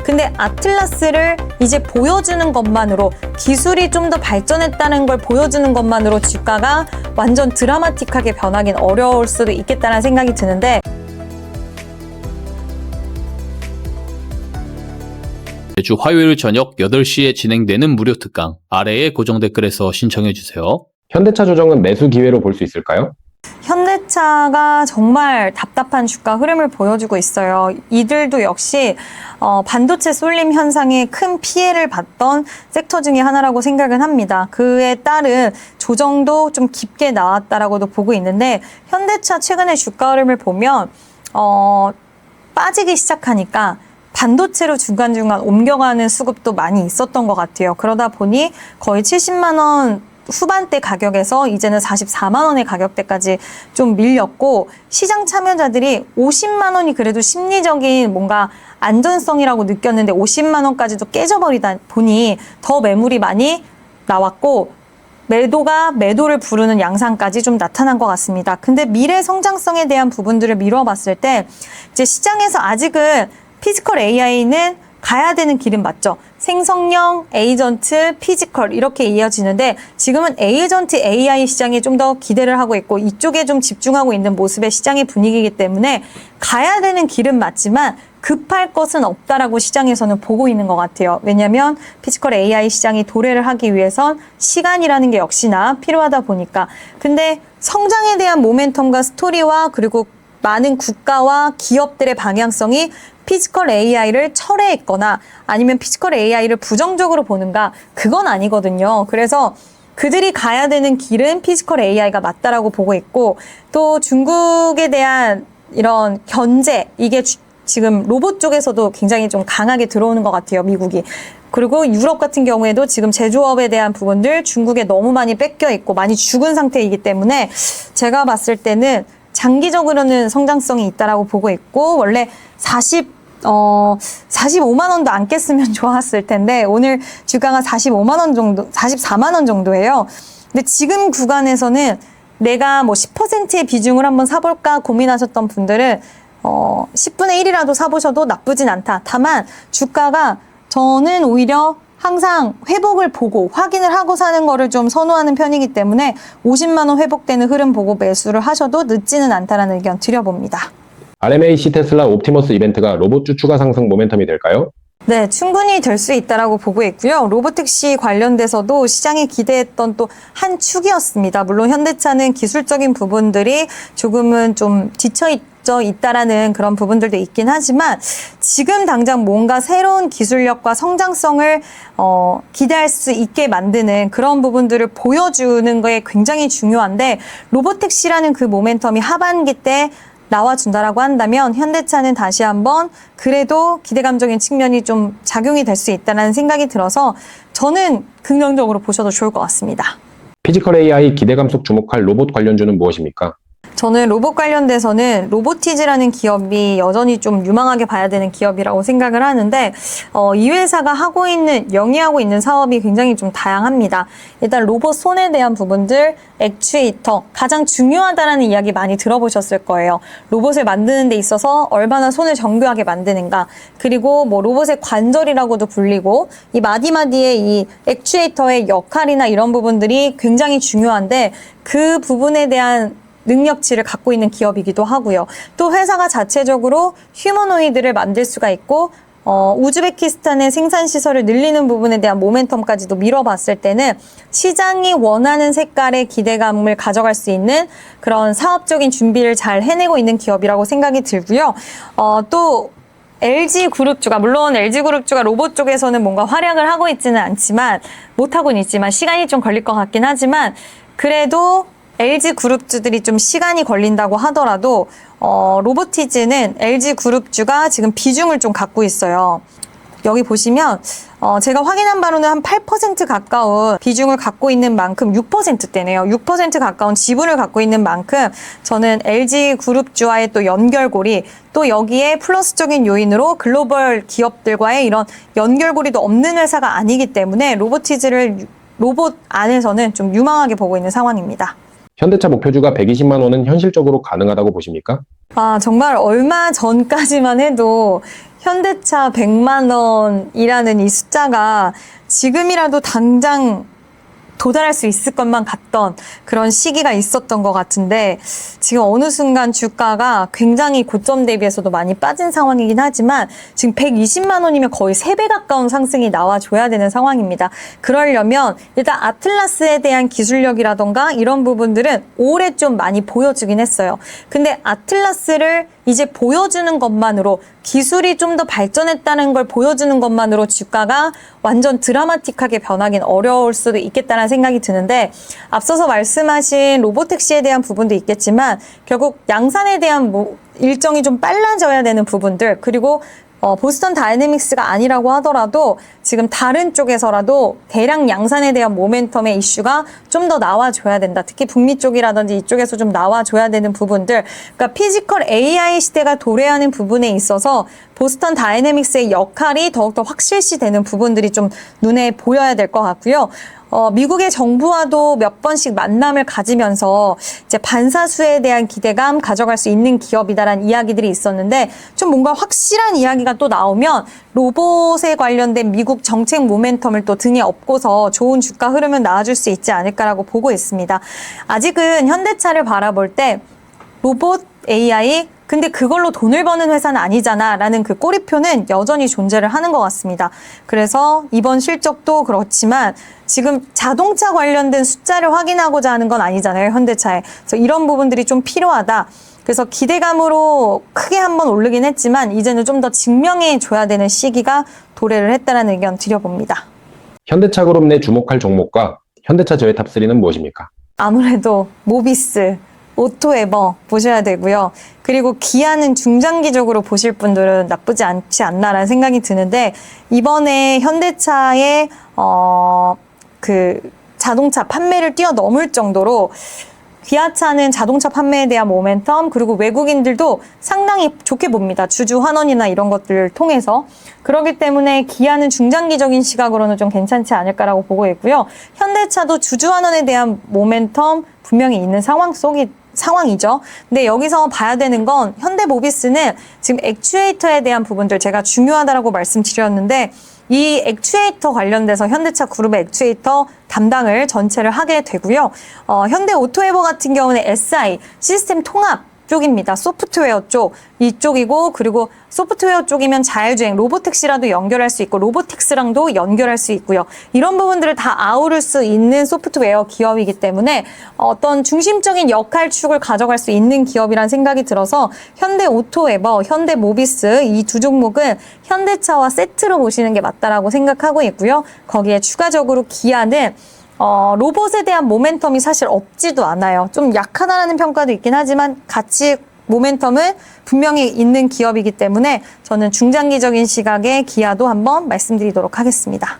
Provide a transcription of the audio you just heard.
근데 아틀라스를 이제 보여주는 것만으로, 기술이 좀 더 발전했다는 걸 보여주는 것만으로 주가가 완전 드라마틱하게 변하긴 어려울 수도 있겠다는 생각이 드는데, 매주 화요일 저녁 8시에 진행되는 무료 특강, 아래의 고정 댓글에서 신청해주세요. 현대차 조정은 매수 기회로 볼 수 있을까요? 현대차가 정말 답답한 주가 흐름을 보여주고 있어요. 이들도 역시 반도체 쏠림 현상에 큰 피해를 봤던 섹터 중에 하나라고 생각은 합니다. 그에 따른 조정도 좀 깊게 나왔다라고도 보고 있는데, 현대차 최근의 주가 흐름을 보면 빠지기 시작하니까 반도체로 중간중간 옮겨가는 수급도 많이 있었던 것 같아요. 그러다 보니 거의 70만 원 후반대 가격에서 이제는 44만 원의 가격대까지 좀 밀렸고, 시장 참여자들이 50만 원이 그래도 심리적인 뭔가 안전성이라고 느꼈는데 50만 원까지도 깨져버리다 보니 더 매물이 많이 나왔고, 매도가 매도를 부르는 양상까지 좀 나타난 것 같습니다. 근데 미래 성장성에 대한 부분들을 미뤄봤을 때, 이제 시장에서 아직은 피지컬 AI는 가야 되는 길은 맞죠. 생성형, 에이전트, 피지컬 이렇게 이어지는데, 지금은 에이전트 AI 시장에 좀 더 기대를 하고 있고 이쪽에 좀 집중하고 있는 모습의 시장의 분위기이기 때문에 가야 되는 길은 맞지만 급할 것은 없다라고 시장에서는 보고 있는 것 같아요. 왜냐하면 피지컬 AI 시장이 도래를 하기 위해선 시간이라는 게 역시나 필요하다 보니까. 근데 성장에 대한 모멘텀과 스토리와 그리고 많은 국가와 기업들의 방향성이 피지컬 AI를 철회했거나 아니면 피지컬 AI를 부정적으로 보는가, 그건 아니거든요. 그래서 그들이 가야 되는 길은 피지컬 AI가 맞다라고 보고 있고, 또 중국에 대한 이런 견제, 이게 지금 로봇 쪽에서도 굉장히 좀 강하게 들어오는 것 같아요, 미국이. 그리고 유럽 같은 경우에도 지금 제조업에 대한 부분들 중국에 너무 많이 뺏겨 있고 많이 죽은 상태이기 때문에 제가 봤을 때는 장기적으로는 성장성이 있다라고 보고 있고, 원래 45만 원도 안 깼으면 좋았을 텐데 오늘 주가가 45만 원 정도, 44만 원 정도예요. 근데 지금 구간에서는 내가 뭐 10%의 비중을 한번 사볼까 고민하셨던 분들은 10분의 1이라도 사보셔도 나쁘진 않다. 다만 주가가, 저는 오히려 항상 회복을 보고 확인을 하고 사는 거를 좀 선호하는 편이기 때문에 50만 원 회복되는 흐름 보고 매수를 하셔도 늦지는 않다라는 의견 드려봅니다. RMAC 테슬라 옵티머스 이벤트가 로봇주 추가 상승 모멘텀이 될까요? 네, 충분히 될 수 있다라고 보고 있고요. 로보택시 관련돼서도 시장이 기대했던 또 한 축이었습니다. 물론 현대차는 기술적인 부분들이 조금은 좀 있다라는 그런 부분들도 있긴 하지만, 지금 당장 뭔가 새로운 기술력과 성장성을 기대할 수 있게 만드는 그런 부분들을 보여주는 거에 굉장히 중요한데, 로보택시라는 그 모멘텀이 하반기 때 나와준다라고 한다면 현대차는 다시 한번 그래도 기대감적인 측면이 좀 작용이 될 수 있다는 생각이 들어서 저는 긍정적으로 보셔도 좋을 것 같습니다. 피지컬 AI 기대감 속 주목할 로봇 관련주는 무엇입니까? 저는 로봇 관련돼서는 로보티즈라는 기업이 여전히 좀 유망하게 봐야 되는 기업이라고 생각을 하는데, 이 회사가 영위하고 있는 사업이 굉장히 좀 다양합니다. 일단 로봇 손에 대한 부분들, 액추에이터, 가장 중요하다라는 이야기 많이 들어보셨을 거예요. 로봇을 만드는 데 있어서 얼마나 손을 정교하게 만드는가, 그리고 뭐 로봇의 관절이라고도 불리고 이 마디마디의 이 액추에이터의 역할이나 이런 부분들이 굉장히 중요한데, 그 부분에 대한 능력치를 갖고 있는 기업이기도 하고요. 또 회사가 자체적으로 휴머노이드를 만들 수가 있고, 우즈베키스탄의 생산시설을 늘리는 부분에 대한 모멘텀까지도 밀어봤을 때는 시장이 원하는 색깔의 기대감을 가져갈 수 있는 그런 사업적인 준비를 잘 해내고 있는 기업이라고 생각이 들고요. 또 LG그룹주가, 물론 LG그룹주가 로봇 쪽에서는 뭔가 활약을 하고 있지는 않지만, 못하고는 있지만 시간이 좀 걸릴 것 같긴 하지만, 그래도 LG그룹주들이 좀 시간이 걸린다고 하더라도 로보티즈는 LG그룹주가 지금 비중을 좀 갖고 있어요. 여기 보시면 제가 확인한 바로는 한 8% 가까운 비중을 갖고 있는 만큼 6%대네요. 6% 가까운 지분을 갖고 있는 만큼 저는 LG그룹주와의 또 연결고리, 또 여기에 플러스적인 요인으로 글로벌 기업들과의 이런 연결고리도 없는 회사가 아니기 때문에 로보티즈를 로봇 안에서는 좀 유망하게 보고 있는 상황입니다. 현대차 목표주가 120만 원은 현실적으로 가능하다고 보십니까? 정말 얼마 전까지만 해도 현대차 100만 원이라는 이 숫자가 지금이라도 당장 도달할 수 있을 것만 같던 그런 시기가 있었던 것 같은데 지금 어느 순간 주가가 굉장히 고점 대비해서도 많이 빠진 상황이긴 하지만 지금 120만 원이면 거의 3배 가까운 상승이 나와줘야 되는 상황입니다. 그러려면 일단 아틀라스에 대한 기술력이라던가 이런 부분들은 올해 좀 많이 보여주긴 했어요. 근데 아틀라스를 이제 보여주는 것만으로 기술이 좀 더 발전했다는 걸 보여주는 것만으로 주가가 완전 드라마틱하게 변하긴 어려울 수도 있겠다는 생각이 드는데 앞서서 말씀하신 로보택시에 대한 부분도 있겠지만 결국 양산에 대한 일정이 좀 빨라져야 되는 부분들 그리고 보스턴 다이내믹스가 아니라고 하더라도 지금 다른 쪽에서라도 대량 양산에 대한 모멘텀의 이슈가 좀 더 나와줘야 된다. 특히 북미 쪽이라든지 이쪽에서 좀 나와줘야 되는 부분들. 그러니까 피지컬 AI 시대가 도래하는 부분에 있어서 보스턴 다이내믹스의 역할이 더욱더 확실시 되는 부분들이 좀 눈에 보여야 될 것 같고요. 미국의 정부와도 몇 번씩 만남을 가지면서 이제 반사수에 대한 기대감 가져갈 수 있는 기업이다라는 이야기들이 있었는데 좀 뭔가 확실한 이야기가 또 나오면 로봇에 관련된 미국 정책 모멘텀을 또 등에 업고서 좋은 주가 흐름은 나와줄 수 있지 않을까라고 보고 있습니다. 아직은 현대차를 바라볼 때 로봇 AI 근데 그걸로 돈을 버는 회사는 아니잖아 라는 그 꼬리표는 여전히 존재를 하는 것 같습니다. 그래서 이번 실적도 그렇지만 지금 자동차 관련된 숫자를 확인하고자 하는 건 아니잖아요, 현대차에. 그래서 이런 부분들이 좀 필요하다. 그래서 기대감으로 크게 한번 오르긴 했지만 이제는 좀 더 증명해 줘야 되는 시기가 도래를 했다는 의견 드려봅니다. 현대차 그룹 내 주목할 종목과 현대차 저의 탑3는 무엇입니까? 아무래도 모비스, 오토에버 보셔야 되고요. 그리고 기아는 중장기적으로 보실 분들은 나쁘지 않지 않나라는 생각이 드는데 이번에 현대차의 그 자동차 판매를 뛰어넘을 정도로 기아차는 자동차 판매에 대한 모멘텀 그리고 외국인들도 상당히 좋게 봅니다. 주주 환원이나 이런 것들을 통해서. 그렇기 때문에 기아는 중장기적인 시각으로는 좀 괜찮지 않을까라고 보고 있고요. 현대차도 주주 환원에 대한 모멘텀 분명히 있는 상황이죠. 근데 여기서 봐야 되는 건 현대모비스는 지금 액추에이터에 대한 부분들 제가 중요하다라고 말씀드렸는데 이 액추에이터 관련돼서 현대차 그룹의 액추에이터 담당을 전체를 하게 되고요. 현대 오토에버 같은 경우는 SI, 시스템 통합 쪽입니다. 소프트웨어 쪽 이쪽이고 그리고 소프트웨어 쪽이면 자율주행 로보택시라도 연결할 수 있고 로보틱스랑도 연결할 수 있고요. 이런 부분들을 다 아우를 수 있는 소프트웨어 기업이기 때문에 어떤 중심적인 역할축을 가져갈 수 있는 기업이라는 생각이 들어서 현대 오토에버, 현대 모비스 이 두 종목은 현대차와 세트로 보시는 게 맞다라고 생각하고 있고요. 거기에 추가적으로 기아는 로봇에 대한 모멘텀이 사실 없지도 않아요. 좀 약하다라는 평가도 있긴 하지만 같이 모멘텀은 분명히 있는 기업이기 때문에 저는 중장기적인 시각의 기아도 한번 말씀드리도록 하겠습니다.